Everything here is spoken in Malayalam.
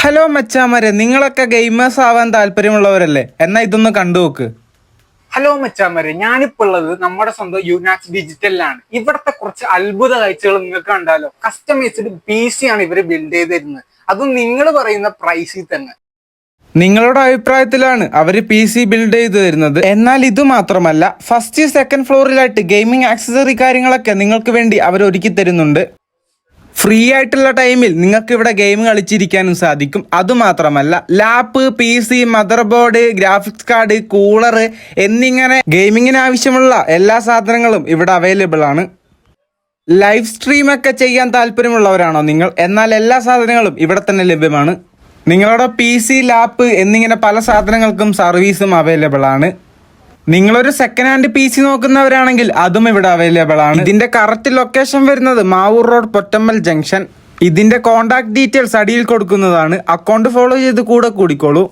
ഹലോ മച്ചാമാരെ, നിങ്ങളൊക്കെ ഗെയിമേഴ്സ് ആവാൻ താല്പര്യമുള്ളവരല്ലേ? എന്നാ ഇതൊന്ന് കണ്ടുനോക്ക്. ഹലോ മച്ചാമാരെ, ഞാനിപ്പോൾ ഉള്ളത് നമ്മുടെ സ്വന്തം യുനാക്സ് ഡിജിറ്റലിലാണ്. ഇവിടുത്തെ കുറച്ച് അത്ഭുത കാഴ്ചകൾ നിങ്ങൾക്ക് കണ്ടാലോ. കസ്റ്റമൈസ്ഡ് PC ആണ് ഇവര് ബിൽഡ് ചെയ്ത് തരുന്നത്, അതും നിങ്ങൾ പറയുന്ന പ്രൈസിൽ തന്നെ. നിങ്ങളുടെ അഭിപ്രായത്തിലാണ് അവർ PC ബിൽഡ് ചെയ്ത് തരുന്നത്. എന്നാൽ ഇത് മാത്രമല്ല, ഫസ്റ്റ് സെക്കൻഡ് ഫ്ലോറിലായിട്ട് ഗെയിമിംഗ് ആക്സസറി കാര്യങ്ങളൊക്കെ നിങ്ങൾക്ക് വേണ്ടി അവർ ഒരുക്കി തരുന്നുണ്ട്. ഫ്രീ ആയിട്ടുള്ള ടൈമിൽ നിങ്ങൾക്ക് ഇവിടെ ഗെയിം കളിച്ചിരിക്കാനും സാധിക്കും. അതുമാത്രമല്ല, lap, PC, mother board, graphics card, cooler എന്നിങ്ങനെ ഗെയിമിങ്ങിന് ആവശ്യമുള്ള എല്ലാ സാധനങ്ങളും ഇവിടെ അവൈലബിൾ ആണ്. ലൈവ് സ്ട്രീം ഒക്കെ ചെയ്യാൻ താല്പര്യമുള്ളവരാണോ നിങ്ങൾ? എന്നാൽ എല്ലാ സാധനങ്ങളും ഇവിടെ തന്നെ ലഭ്യമാണ്. നിങ്ങളുടെ PC, ലാപ്പ് എന്നിങ്ങനെ പല സാധനങ്ങൾക്കും സർവീസും അവൈലബിൾ ആണ്. നിങ്ങളൊരു സെക്കൻഡ് ഹാൻഡ് PC നോക്കുന്നവരാണെങ്കിൽ അതും ഇവിടെ അവൈലബിൾ ആണ്. ഇതിന്റെ കറക്റ്റ് ലൊക്കേഷൻ വരുന്നത് മാവൂർ റോഡ്, പൊറ്റമ്മൽ ജംഗ്ഷൻ. ഇതിന്റെ കോൺടാക്ട് ഡീറ്റെയിൽസ് അടിയിൽ കൊടുക്കുന്നതാണ്. അക്കൗണ്ട് ഫോളോ ചെയ്ത് കൂടെ കൂടിക്കോളൂ.